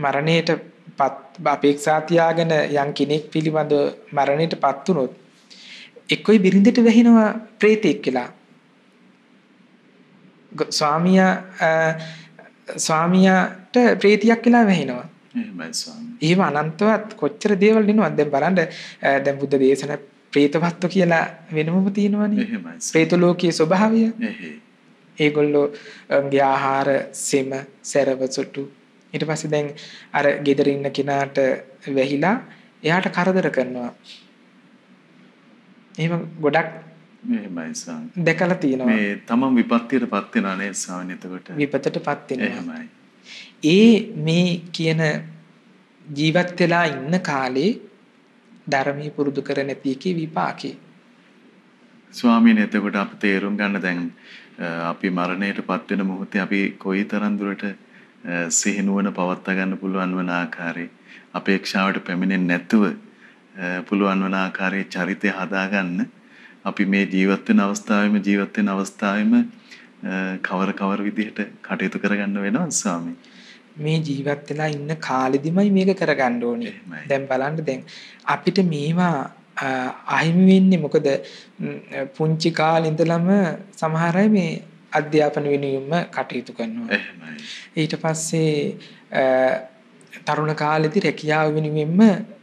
මරණයටපත් අපේක්ෂා තියාගෙන යම් කෙනෙක් පිළිබඳ මරණයටපත් වුනොත් එක්කෝයි බිරිඳට වැහිනවා ප්‍රේතෙක් කියලා. ස්වාමියාට ප්‍රේතියක් කියලා වැහිනවා. එහෙමයි ස්වාමී. එහෙම අනන්තවත් කොච්චර දේවල් වෙනවද? දැන් බලන්න දැන් බුද්ධ දේශන ප්‍රේතවත්ව කියලා වෙනමම තියෙනවනේ. එහෙමයි. ප්‍රේත ලෝකයේ ස්වභාවය. ඒගොල්ලෝගේ ආහාර සෙම සැරව සොටු ඊට පස්සේ දැන් අර ගෙදර ඉන්න කෙනාට වැහිලා එයාට කරදර කරනවා. එහෙම ගොඩක් මෙහෙමයි ස්වාමී. දැකලා තියෙනවා. මේ තමන් විපත්තියටපත් වෙනා නේද ස්වාමී එතකොට? විපතටපත් වෙනවා. එහෙමයි. මේ කියන ජීවත් වෙලා ඉන්න කාලේ ධර්මී පුරුදු කර නැති එකේ විපාකේ. ස්වාමීන් එතකොට අපි තේරුම් ගන්න දැන් අපි මරණයටපත් වෙන මොහොතේ අපි කොයිතරම් දුරට සිහිනුවන පවත්වා ගන්න පුළුවන් වන ආකාරයේ අපේක්ෂාවට පැමිණෙන්නේ නැතුව පුළුවන් වන ආකාරයේ චරිතය හදාගන්න අපි මේ ජීවත් වෙන අවස්ථාවෙම කවර විදිහට කටයුතු කරගන්න වෙනවද ස්වාමී? මේ ජීවත් වෙලා ඉන්න කාලෙදිමයි මේක කරගන්න ඕනේ. දැන් බලන්න දැන් අපිට මේවා අහිමි වෙන්නේ මොකද පුංචි කාලේ ඉඳලම සමහර අය මේ අධ්‍යාපන වෙනුවෙන්ම කටයුතු කරනවා. එහෙමයි. ඊට පස්සේ තරුණ කාලේදී රැකියාව වෙනුවෙන්ම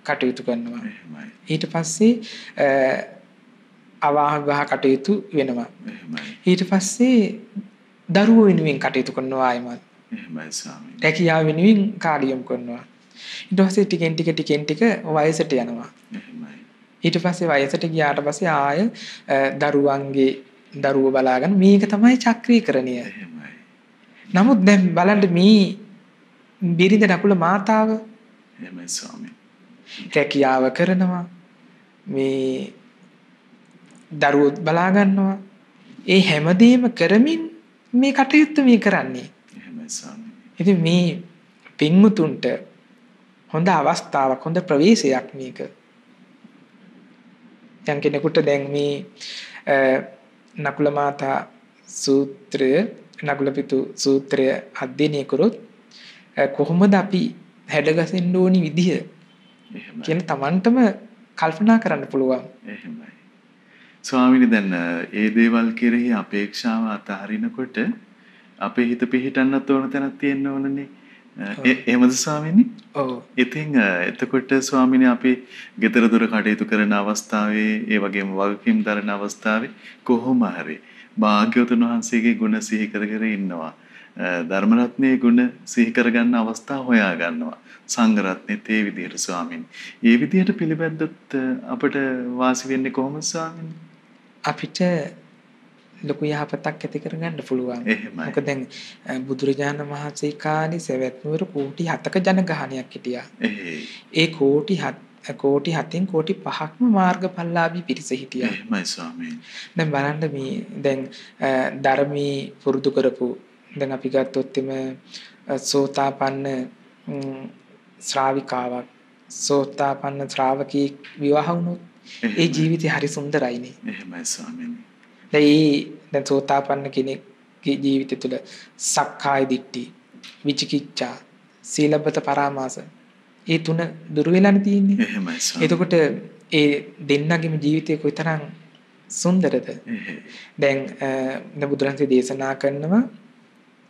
කටයුතු කරනවා. එහෙමයි. ඊට පස්සේ අවාහ විවාහ කටයුතු වෙනවා. එහෙමයි. ඊට පස්සේ දරුවෝ වෙනුවෙන් කටයුතු කරනවා ආයමත්. එහෙමයි ස්වාමී. රැකියාව වෙනුවෙන් කාර්ය යොමු කරනවා. ඊට පස්සේ ටිකෙන් ටික වයසට යනවා. එහෙමයි. ඊට පස්සේ වයසට ගියාට පස්සේ ආය දරුවෝ බලාගෙන මේක තමයි චක්‍රීකරණය. එහෙමයි. නමුත් දැන් බලන්න මේ බිරිඳ නකුල මාතාව එහෙමයි ස්වාමී. රැකියාව කරනවා. මේ දරුවෝ බලා ගන්නවා. ඒ හැමදේම කරමින් මේ කටයුත්ත මේ කරන්නේ. එහෙමයි ස්වාමී. ඉතින් මේ පින්මුතුන්ට හොඳ අවස්ථාවක් හොඳ ප්‍රවේශයක් මේක. දැන් කෙනෙකුට දැන් මේ නකුල මාතා සූත්‍රය නකුලපිතු සූත්‍රය අධ්‍යයනය කරොත් කොහොමද අපි හැඩගැසෙන්න ඕනි විදිහ කියන තමන්ටම කල්පනා කරන්න පුළුවන්.
එහෙමයි. ස්වාමීනි දැන් ඒ දේවල් කෙරෙහි අපේක්ෂාව අතහරිනකොට අපේ හිත පිහිටන්නත් ඕන තැනක් තියෙන්න ඕනනේ. එහෙමද ස්වාමීනි?
ඔව්.
ඉතින් එතකොට ස්වාමීනි අපි ගෙදර දොර කටයුතු කරන අවස්ථාවේ ඒ වගේම වගකීම් දරන අවස්ථාවේ කොහොම හරි භාග්‍යවතුන් වහන්සේගේ ගුණ සිහි කර කර ඉන්නවා. ධර්ම රත්නයේ ගුණ සිහි කරගන්න අවස්ථා හොයා ගන්නවා. සංඝ රත්නෙත් ඒ විදිහට ස්වාමීනි. ඒ විදිහට පිළිපැද්දොත් අපට වාසි වෙන්නේ කොහොමද ස්වාමීනි?
අපිට ලොකු යහපතක් ඇති කරගන්න පුළුවන්.
එහෙමයි.
මොකද දැන් බුදුරජාණන් වහන්සේ කාලේ සවැත් නුවර කෝටි 7ක ජනගහනයක් හිටියා. ඒ කෝටි 7න් කෝටි 5ක්ම මාර්ගඵලලාභී පිරිස හිටියා.
එහෙමයි ස්වාමීනි.
දැන් බලන්න මේ දැන් ධර්මී පුරුදු කරපු දැන් අපි ගත්තොත් එම සෝතාපන්න ශ්‍රාවිකාවක් සෝතාපන්න ශ්‍රාවකී විවාහ වුණොත් ඒ ජීවිතය හරි සුන්දරයිනේ.
එහෙමයි ස්වාමීනි.
දැන් සෝතාපන්න කෙනෙක්ගේ ජීවිතය තුළ සක්කාය දිට්ඨි, විචිකිච්ඡා, සීලබ්බත පරාමාස ඒ තුන දුර වෙලානේ තියෙන්නේ.
එහෙමයි ස්වාමීනි.
එතකොට ඒ දෙන්නගේම ජීවිතය කොයිතරම් සුන්දරද? දැන් බුදුරජාණන් දේශනා කරනවා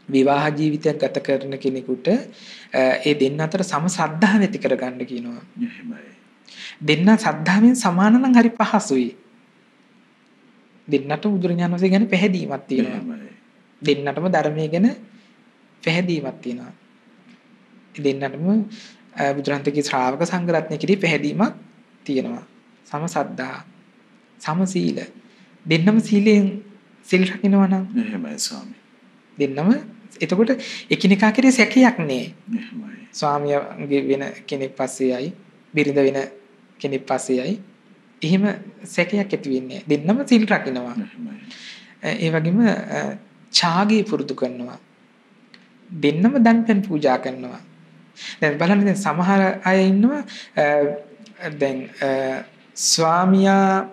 විවාහ ජීවිතයක් ගත කරන කෙනෙකුට ඒ දෙන්න අතර සම ශ්‍රද්ධාව ඇති කරගන්න කියනවා.
එහෙමයි.
දෙන්න ශ්‍රද්ධාවෙන් සමාන නම් හරි පහසුයි. දෙන්නට බුදුරජාණන් වහන්සේ ගැන පැහැදීමක් තියෙනවා. දෙන්නටම ධර්මයේ ගැන පැහැදීමක් තියෙනවා. දෙන්නටම බුදුරජාණන්ගේ ශ්‍රාවක සංඝ රත්නයේ කිරි පැහැදීමක් තියෙනවා. සම ශ්‍රද්ධා, සම සීල. දෙන්නම සීලෙන් සිල් රකින්නවා නම්
එහෙමයි ස්වාමී.
දෙන්නම එතකොට එකිනෙකා කෙරේ සැකයක් නෑ.
එහෙමයි.
ස්වාමියාගේ වෙන කෙනෙක් පස්සේයි, බිරිඳ වෙන කෙනෙක් පස්සේයි. එහෙම සැකයක් ඇති වෙන්නේ නෑ. දෙන්නම සිල් රකින්නවා.
එහෙමයි.
ඒ වගේම ඡාගය පුරුදු කරනවා. දෙන්නම දන්පැන් පූජා කරනවා. දැන් බලන්න දැන් සමහර අය ඉන්නවා දැන් ස්වාමියා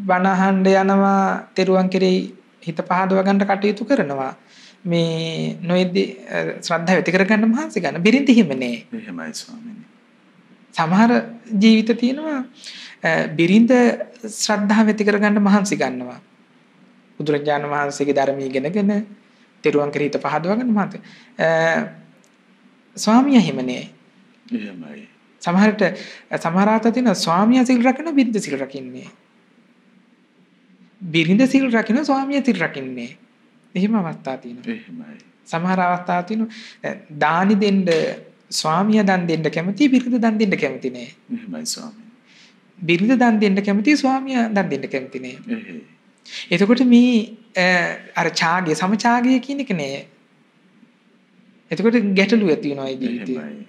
බණහඬ යනවා තෙරුවන් කෙරෙහි හිත පහදව ගන්න කටයුතු කරනවා. මේ නොයේදී ශ්‍රද්ධාව ඇති කරගන්න මහන්සි ගන්න බිරිඳ හිම නෑ.
එහෙමයි ස්වාමීනි.
සමහර ජීවිත තියෙනවා බිරිඳ ශ්‍රද්ධාව ඇති කරගන්න මහන්සි ගන්නවා. බුදුරජාණන් වහන්සේගේ ධර්මය ඉගෙනගෙන තෙරුවන් කෙරෙහි හිත පහදව ගන්න මහන්සි. ස්වාමියා හිම නෑ.
එහෙමයි.
සමහර ආත තියෙනවා ස්වාමියා සිල් රකින්න බිරිඳ සිල් රකින්නේ. බිරිඳ සිල් රකින්න ස්වාමියා සිල් රකින්නේ. එහෙම අවස්ථා තියෙනවා.
එහෙමයි.
සමහර අවස්ථා තියෙනවා දානි දෙන්න ස්වාමියා දන් දෙන්න කැමති බිරිඳ දන් දෙන්න කැමති නෑ.
එහෙමයි ස්වාමීනි.
බිරිඳ දන් දෙන්න කැමති ස්වාමියා දන් දෙන්න කැමති නෑ.
එහෙයි.
එතකොට මේ අර ඡාගය සමඡාගය කියන එක නෑ. එතකොට ගැටලු ඇති වෙනවා ඒ ජීවිතේ.
එහෙමයි.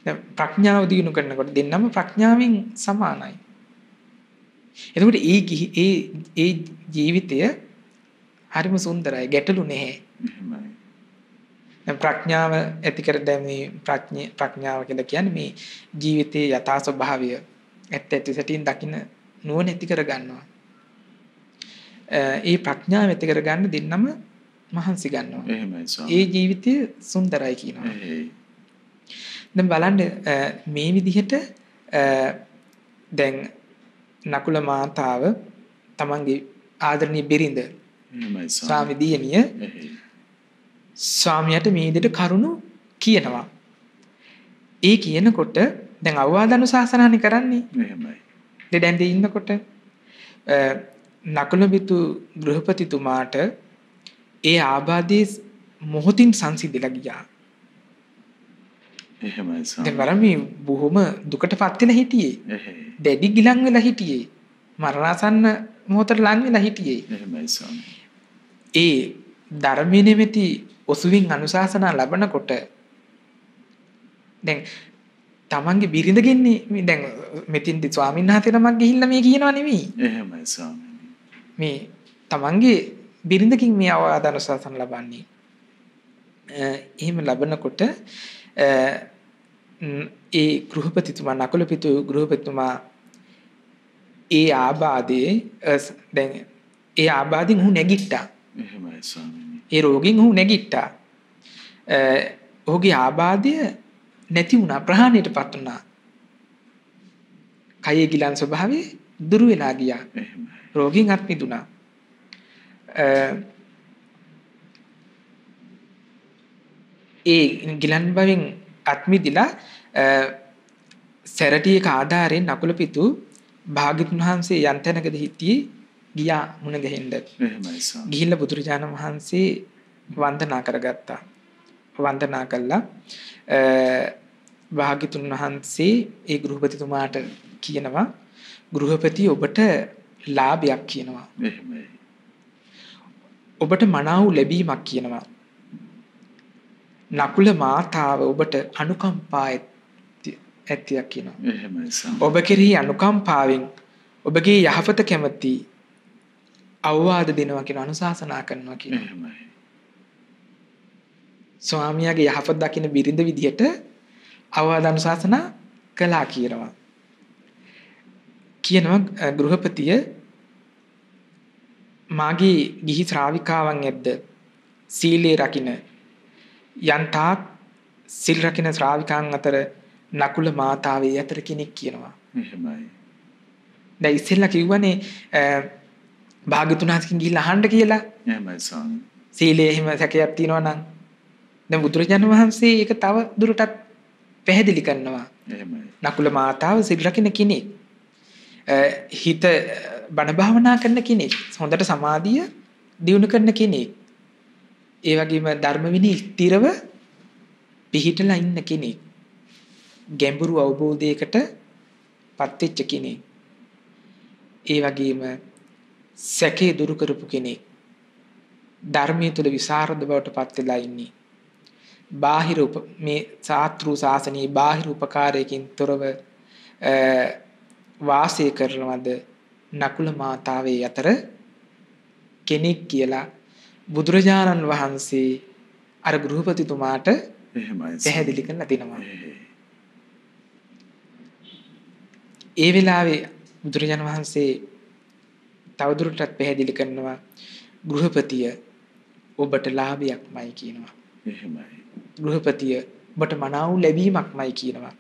දැන් ප්‍රඥාව දිනු කරනකොට දෙන්නම ප්‍රඥාවෙන් සමානයි. එතකොට ඒ ජීවිතය හරිම සුන්දරයි ගැටලු නැහැ.
එහෙමයි.
දැන් ප්‍රඥාව ඇති කර දැන් මේ ප්‍රඥාව කියලා කියන්නේ මේ ජීවිතයේ යථා ස්වභාවය ඇත්ත ඇති සැටින් දකින්න නුවණ ඇති කර ගන්නවා. ඒ ප්‍රඥාව ඇති කර ගන්න දෙන්නම මහන්සි ගන්නවා.
එහෙමයි ස්වාමී.
ඒ ජීවිතය සුන්දරයි කියනවා.
එහෙයි.
දැන් බලන්න මේ විදිහට දැන් නකුල මාතාව තමන්ගේ ආදරණීය බිරිඳ
එහෙමයි
ස්වාමි දියණිය
එහෙයි.
ස්වාමියාට මේ විදිහට කරුණු කියනවා. ඒ කියනකොට දැන් අවවාද අනුශාසනානේ කරන්නේ.
එහෙමයි.
දෙදැන්දේ ඉන්නකොට නකුලපිතු ගෘහපතිතුමාට ඒ ආබාධයේ මොහොතින් සංසිඳිලා ගියා.
එහෙමයි ස්වාමී.
දැන් බලන්න මේ බොහොම දුකටපත් වෙලා හිටියේ.
එහෙයි.
දැඩි ගිලන් වෙලා හිටියේ. මරණාසන්න මොහොතට ලං වෙලා හිටියේ.
එහෙමයි ස්වාමී.
ඒ ධර්මයේ නෙමෙති ඔසුවින් අනුශාසනා ලැබනකොට දැන් තමන්ගේ බිරිඳගෙන්නේ මේ දැන් මෙතින්දි ස්වාමීන් වහන්සේ නමක් ගිහිල්ලා මේ කියනවා නෙමෙයි.
එහෙමයි ස්වාමීනි.
මේ තමන්ගේ බිරිඳකින් මේ අවවාද අනුශාසන ලබන්නේ. එහෙම ලබනකොට ඒ ගෘහපතිතුමා නකුල පිතු ගෘහපතිතුමා ඒ ආබාධයේ දැන් ඒ ආබාධින් ඔහු නැගිට්ටා.
එහෙමයි ස්වාමීනි.
ඒ රෝගින් ඔහු නැගිට්ටා. ඔහුගේ ආබාධය නැති වුණා, ප්‍රහාණයටපත් වුණා. කයේ ගිලන් ස්වභාවය දුරු වෙලා ගියා.
එහෙමයි.
රෝගින් අත් මිදුණා. ඒ ගිලන් බවෙන් අත් මිදිලා සැරටියක ආධාරයෙන් නකුල පිතු භාග්‍යතුන් වහන්සේ යම් තැනකද හිටියේ ගියා මුණ ගැහෙන්න.
එහෙමයි ස්වාමීනි.
ගිහිල්ලා බුදුරජාණන් වහන්සේ වන්දනා කරගත්තා. වන්දනා කළා භාග්‍යතුන් වහන්සේ ඒ ගෘහපතිතුමාට කියනවා ගෘහපති ඔබට ලාභයක් කියනවා.
එහෙමයි.
ඔබට මනාව ලැබීමක් කියනවා. නකුල මාතාව ඔබට අනුකම්පා ඇතියක් කියනවා.
එහෙමයි ස්වාමීනි.
ඔබ කෙරෙහි අනුකම්පාවෙන් ඔබගේ යහපත කැමති අවවාද දෙනවා කියන අනුශාසනා කරනවා කියනවා.
එහෙමයි.
ස්වාමියාගේ යහපත දකින්න බිරිඳ විදියට අවවාද අනුශාසනා කළා කියනවා. කියනවා ගෘහපතිය මාගේ ගිහි ශ්‍රාවිකාවන් ඇද්ද සීලේ රකින්න යන්තාක් සිල් රකින්න ශ්‍රාවිකාන් අතර නකුල මාතාවේ අතර කෙනෙක් කියනවා.
එහෙමයි.
දැන් ඉස්සෙල්ලා කිව්වනේ භාග්‍යතුන් වහන්සේගෙන් ගිහිල්ලා අහන්න කියලා.
එහෙමයි ස්වාමීනි.
සීලේ එහෙම සැකයක් තියෙනවා නම් දැන් බුදුරජාණන් වහන්සේ ඒක තව දුරටත් පැහැදිලි කරනවා.
එහෙමයි.
නකුල මාතාව සිල් රකින්න කෙනෙක්. හිත බණ භාවනා කරන කෙනෙක්. හොඳට සමාධිය දියුණු කරන කෙනෙක්. ඒ වගේම ධර්ම විනී ස්ථිරව පිහිටලා ඉන්න කෙනෙක්. ගැඹුරු අවබෝධයකට පත් වෙච්ච කෙනෙක්. ඒ වගේම සැකේ දුරු කරපු කෙනෙක්. ධර්මයේ තුල විසරද බවට පත් වෙලා ඉන්නේ. බාහිර මේ සාත්‍රු ශාසනයේ බාහිර උපකාරයකින් තොරව වාසය කරනවද නකුල මාතාවේ අතර කෙනෙක් කියලා බුදුරජාණන් වහන්සේ අර ගෘහපතිතුමාට
එහෙමයි
පැහැදිලි කරලා දෙනවා. ඒ වෙලාවේ බුදුරජාණන් වහන්සේ තවදුරටත් පැහැදිලි කරනවා ගෘහපතිය ඔබට ලාභයක්මයි කියනවා.
එහෙමයි.
ගෘහපතිය ඔබට මනාව ලැබීමක්මයි කියනවා.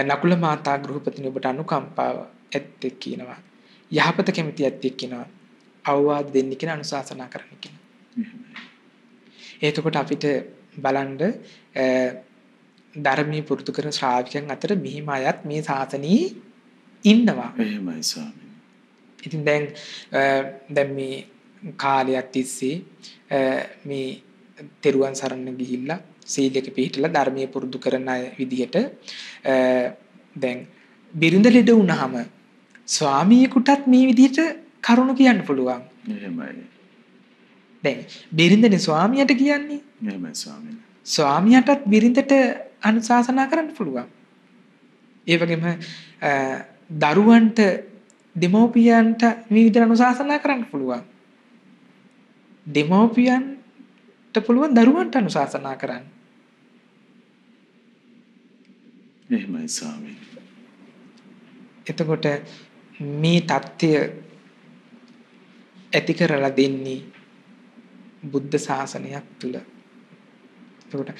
නකුල මාතා ගෘහපතිනි ඔබට අනුකම්පාව ඇත්තෙක් කියනවා. යහපත කැමති ඇත්තෙක් කියනවා. අවවාද දෙන්න කියන අනුශාසනා කරන්න කියනවා. එතකොට අපිට බලන්න ධර්මී පුරුදු කරන ශ්‍රාවකයන් අතර මෙහිම අයත් මේ ශාසනයේ ඉන්නවා.
එහෙමයි ස්වාමීනි.
ඉතින් දැන් මේ කාලයක් තිස්සේ මේ තෙරුවන් සරණ ගිහිල්ලා සීලයක පිළිපදලා ධර්මයේ පුරුදු කරන අය විදිහට දැන් බිරිඳ ලෙඩ වුණාම ස්වාමියෙකුටත් මේ විදිහට කරුණු කියන්න පුළුවන්.
එහෙමයි.
දැන් බිරිඳනේ ස්වාමියාට කියන්නේ.
එහෙමයි ස්වාමීනි.
ස්වාමියාටත් බිරිඳට අනුශාසනා කරන්න පුළුවන්. ඒ වගේම දරුවන්ට දෙමව්පියන්ට මේ විදිහට අනුශාසනා කරන්න පුළුවන්. දෙමව්පියන්ට පුළුවන් දරුවන්ට අනුශාසනා කරන්න.
එහෙමයි ස්වාමීනි.
එතකොට මේ தත්ත්වය ඇති කරලා දෙන්නේ බුද්ධ ශාසනයක් තුල. එතකොට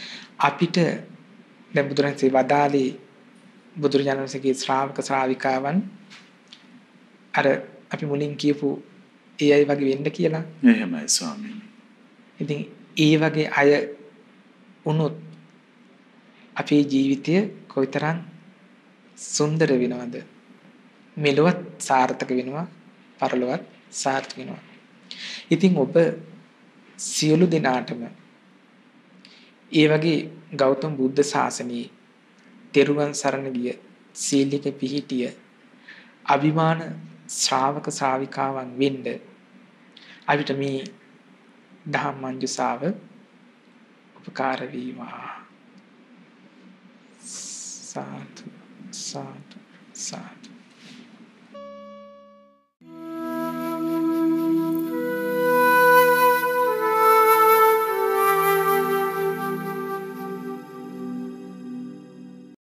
අපිට දැන් බුදුරජාණන්සේ වදාළේ බුදුරජාණන්සේගේ ශ්‍රාවක ශ්‍රාවිකාවන් අර අපි මුලින් කියපු ඒ අය වගේ වෙන්න කියලා.
එහෙමයි ස්වාමීනි.
ඉතින් ඒ වගේ අය වුණොත් අපේ ජීවිතය කොයිතරම් සුන්දර වෙනවද? මෙලොවත් සාර්ථක වෙනවා, පරලොවත් සාර්ථක වෙනවා. ඉතින් ඔබ සියලු දෙනාටම ඒ වගේ ගෞතම බුද්ධ ශාසනයේ තෙරුවන් සරණ ගිය සීලික පිහිටිය අභිමාන ශ්‍රාවක ශ්‍රාවිකාවන් වෙන්න අපිට මේ ධම්මංජුසාව උපකාර වේවා. සාදු සාදු සාදු